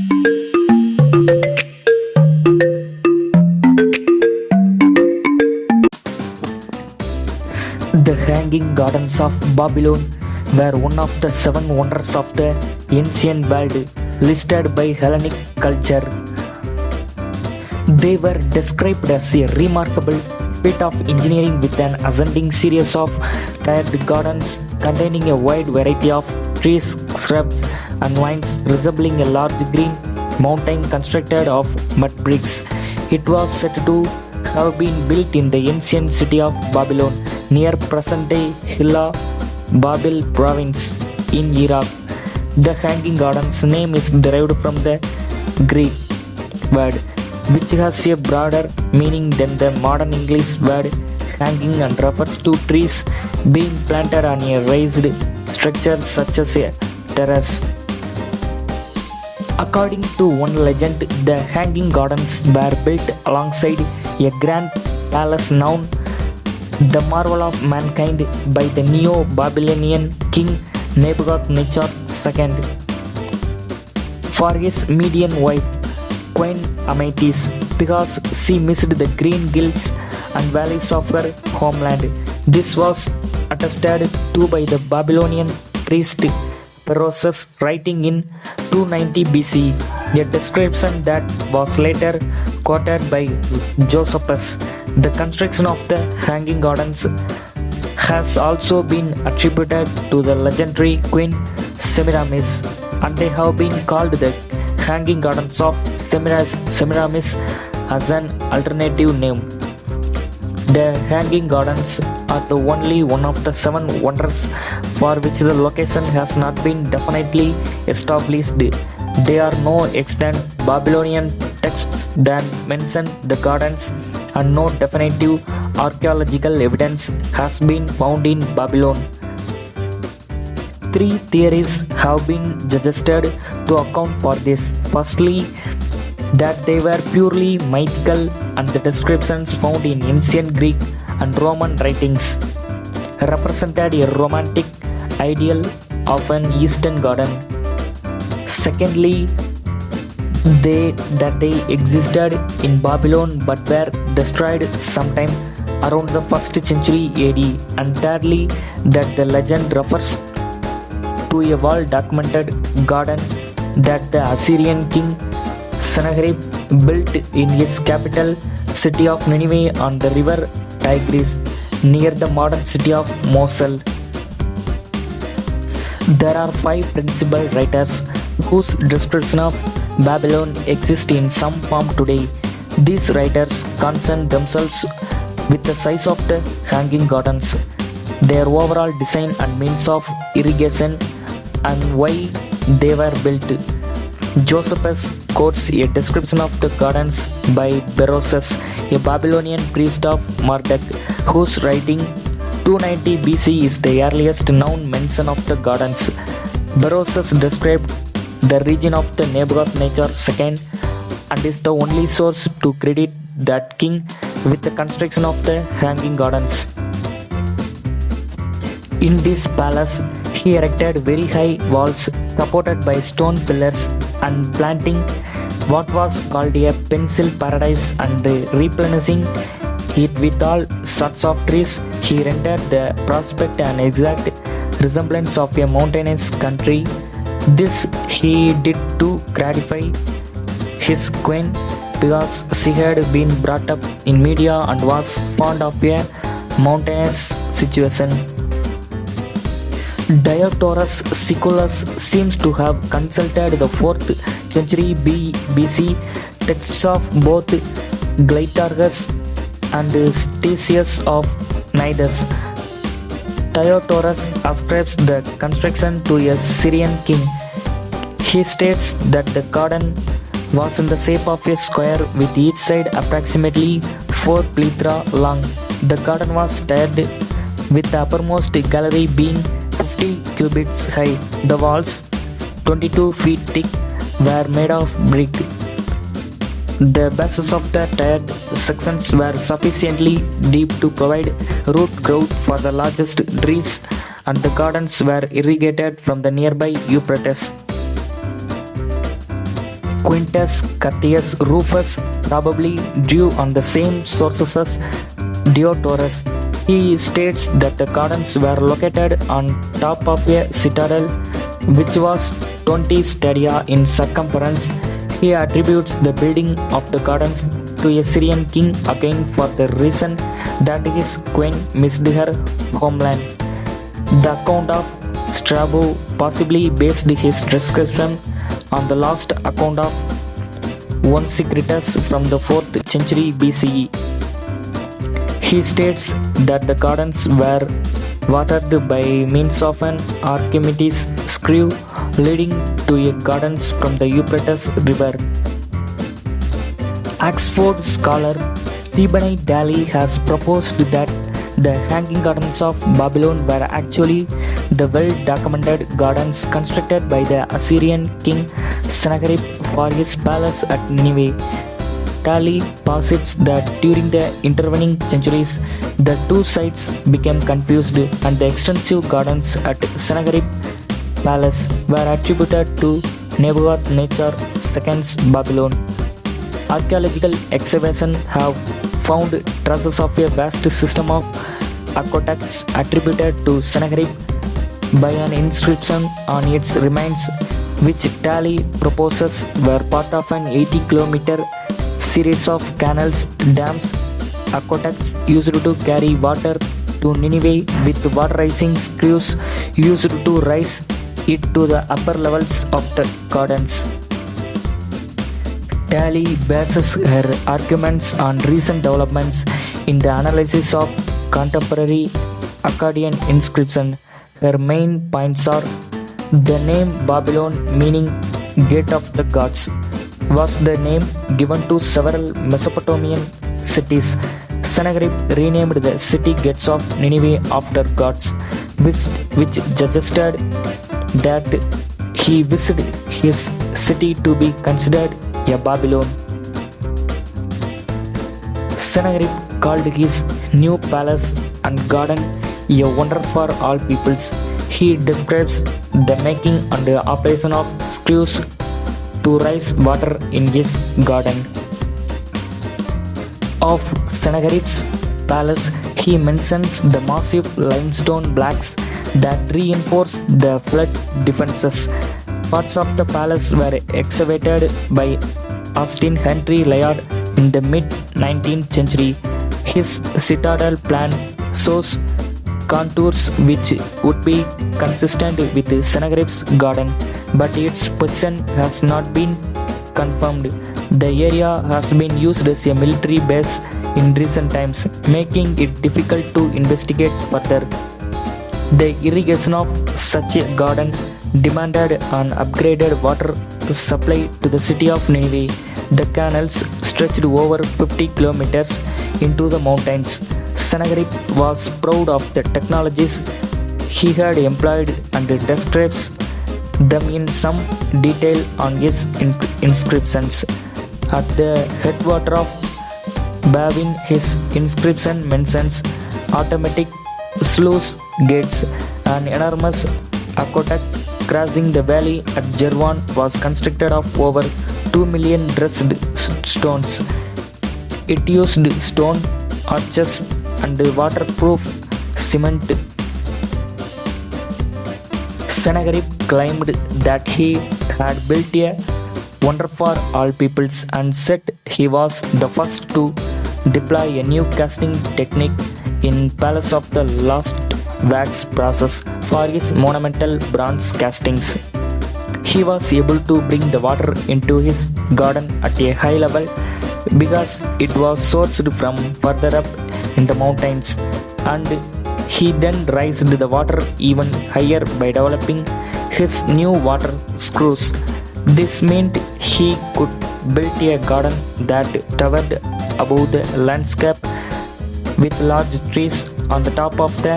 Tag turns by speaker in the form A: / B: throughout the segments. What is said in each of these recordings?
A: The Hanging Gardens of Babylon were one of the seven wonders of the ancient world listed by Hellenic culture. They were described as a remarkable feat of engineering with an ascending series of tiered gardens containing a wide variety of trees, shrubs, and vines resembling a large green mountain constructed of mud bricks. It was said to have been built in the ancient city of Babylon near present-day Hilla Babil province in Iraq. The Hanging Gardens name is derived from the Greek word, which has a broader meaning than the modern English word hanging and refers to trees being planted on a raised structure such as a terrace. According to one legend, the Hanging Gardens were built alongside a grand palace known the marvel of mankind by the Neo-Babylonian king Nebuchadnezzar II for his Median wife Queen Amytis, because she missed the green hills and valleys of her homeland. This was attested to by the Babylonian priest Berosus writing in 290 BC, a description that was later quoted by Josephus. The construction of the Hanging Gardens has also been attributed to the legendary Queen Semiramis, and they have been called the Hanging Gardens of Semiramis as an alternative name. The Hanging Gardens are the only one of the seven wonders for which the location has not been definitely established. There are no extant Babylonian texts that mention the gardens, and no definitive archaeological evidence has been found in Babylon. Three theories have been suggested to account for this. Firstly, that they were purely mythical, and the descriptions found in ancient Greek and Roman writings represented a romantic ideal of an Eastern garden. Secondly, they existed in Babylon but were destroyed sometime around the 1st century AD. And thirdly, that the legend refers to a well-documented garden that the Assyrian king Sennacherib built in his capital city of Nineveh on the river Tigris near the modern city of Mosul. There are five principal writers whose description of Babylon exists in some form today. These writers concern themselves with the size of the Hanging Gardens, their overall design and means of irrigation, and why they were built. Josephus quotes a description of the gardens by Berosus, a Babylonian priest of Marduk, whose writing 290 BC is the earliest known mention of the gardens. Berosus described the region of the Nebuchadnezzar II and is the only source to credit that king with the construction of the Hanging Gardens. In this palace, he erected very high walls supported by stone pillars and planting what was called a pencil paradise and replenishing it with all sorts of trees. He rendered the prospect an exact resemblance of a mountainous country. This he did to gratify his queen, because she had been brought up in Media and was fond of a mountainous situation. Diodorus Siculus seems to have consulted the 4th century BC texts of both Glytarchus and Statius of Cnidus. Diodorus ascribes the construction to a Syrian king. He states that the garden was in the shape of a square with each side approximately 4 plethra long. The garden was tiered with the uppermost gallery being 50 cubits high. The walls, 22 feet thick, were made of brick. The bases of the tiered sections were sufficiently deep to provide root growth for the largest trees, and the gardens were irrigated from the nearby Euphrates. Quintus Curtius Rufus probably drew on the same sources as Diodorus. He states that the gardens were located on top of a citadel which was 20 stadia in circumference. He attributes the building of the gardens to a Syrian king again for the reason that his queen missed her homeland. The account of Strabo possibly based his description on the last account of one Secretus from the 4th century BCE. He states that the gardens were watered by means of an Archimedes screw leading to a gardens from the Euphrates River. Oxford scholar Stephen Daly has proposed that the Hanging Gardens of Babylon were actually the well-documented gardens constructed by the Assyrian king Sennacherib for his palace at Nineveh. Daly posits that during the intervening centuries, the two sites became confused and the extensive gardens at Sennacherib Palace were attributed to Nebuchadnezzar II's Babylon. Archaeological excavations have found traces of a vast system of aqueducts attributed to Sennacherib by an inscription on its remains, which Daly proposes were part of an 80-kilometer series of canals, dams, aqueducts used to carry water to Nineveh with water-raising screws used to raise it to the upper levels of the gardens. Daly bases her arguments on recent developments in the analysis of contemporary Akkadian inscription. Her main points are the name Babylon, meaning gate of the gods, was the name given to several Mesopotamian cities. Sennacherib renamed the city gates of Nineveh after gods, which suggested that he visited his city to be considered a Babylon. Sennacherib called his new palace and garden a wonder for all peoples. He describes the making and the operation of screws to raise water in his garden. Of Sennacherib's palace, he mentions the massive limestone blocks that reinforce the flood defenses. Parts of the palace were excavated by Austin Henry Layard in the mid-19th century. His citadel plan shows contours which would be consistent with Sennacherib's garden, but its position has not been confirmed. The area has been used as a military base in recent times, making it difficult to investigate further. The irrigation of such a garden demanded an upgraded water supply to the city of Nineveh. The canals stretched over 50 kilometers into the mountains. Sennacherib was proud of the technologies he had employed and describes them in some detail on his inscriptions. At the headwater of Bavin, his inscription mentions automatic sluice gates. An enormous aqueduct crossing the valley at Jerwan was constructed of over 2 million dressed stones. It used stone arches and waterproof cement. Sennacherib claimed that he had built a wonder for all peoples and said he was the first to deploy a new casting technique in Palace of the Last wax process for his monumental bronze castings. He was able to bring the water into his garden at a high level because it was sourced from further up in the mountains, and he then raised the water even higher by developing his new water screws. This meant he could build a garden that towered above the landscape with large trees on the top of the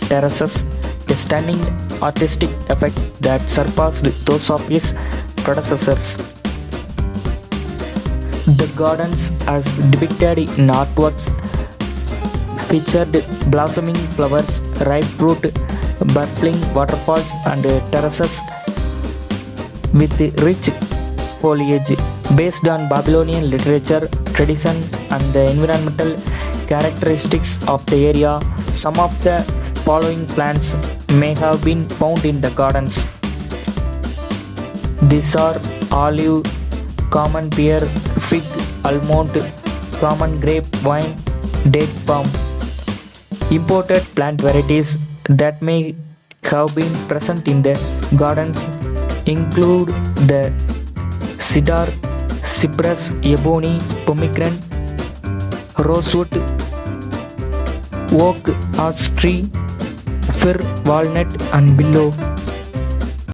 A: terraces, a stunning artistic effect that surpassed those of his predecessors. The gardens, as depicted in artworks, featured blossoming flowers, ripe fruit, bubbling waterfalls, and terraces with rich foliage. Based on Babylonian literature, tradition, and the environmental characteristics of the area, some of the following plants may have been found in the gardens. These are olive, common pear, fig, almond, common grape, vine, date palm. Imported plant varieties that may have been present in the gardens include the cedar, cypress, ebony, pomegranate, rosewood, oak, ash tree, fir, walnut, and willow.